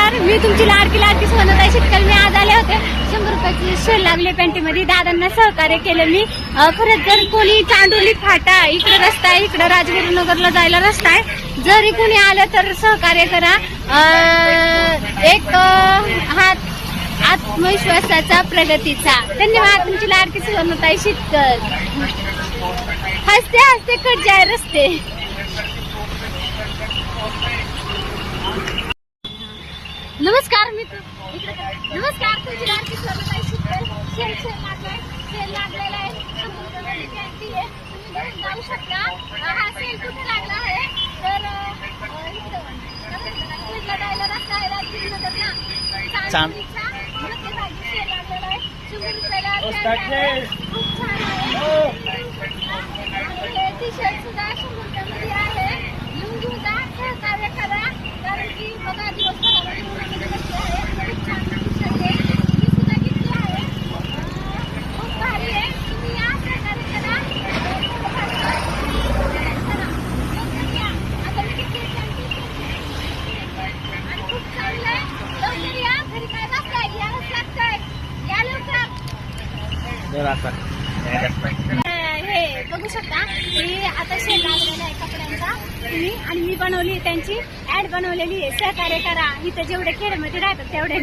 नमस्कार, मी तुमची लाडकी सोनताई शेतकरी. मी आज आले होते. 100 रुपयाची सेल लागले पॅन्टीमध्ये. दादांना सहकार्य केलं मी. खरंच जर कोणी चांडोली फाटा इकडे रस्ता आहे, इकडे राजगुरुनगरला जायला रस्ता आहे, जरी कोणी आलं तर सहकार्य करा. एक हात आत्मविश्वासाचा, प्रगतीचा. धन्यवाद. तुमची लाडकी सोनताई शेतकरी. हसते हसते कट जाय रस्ते. नमस्कार नमस्कार, तुमची लाडकी सोनताई शेतकरी. सेल लागलेला आहे. 100 रुपयाची पॅन्टी आहे, तुम्ही घेऊन जाऊ शकता. हा सेल कुठे लागला आहे तर जायला रस्ता आहे राजगुरुनगरला. चांदणीचा मध्यभागी सेल लागलेला आहे. 100 रुपयाला खूप छान आहे. आणि टी शर्ट सुद्धा 100 रुपयामध्ये आहे. येऊन घेऊन जा, सहकार्य करा. कारण की बघा दिवसभरामध्ये बसले आहे. खूप छान टी शर्ट आहे. मी सुद्धा घेतली आहे. खूप भारी आहे. तुम्ही या, सहकार्य करा. आता मी किती आणि खूप चांगलं आहे. लवकर या. घरी काय बसताय, यायलाच लागतंय. या लवकर. हे बघू शकता की आता सेल लागलेला आहे कपड्यांचा. तुम्ही आणि मी बनवली, त्यांची ऍड बनवलेली आहे. सहकार्य करा. इथं जेवढे खेड्यामध्ये राहतात तेवढे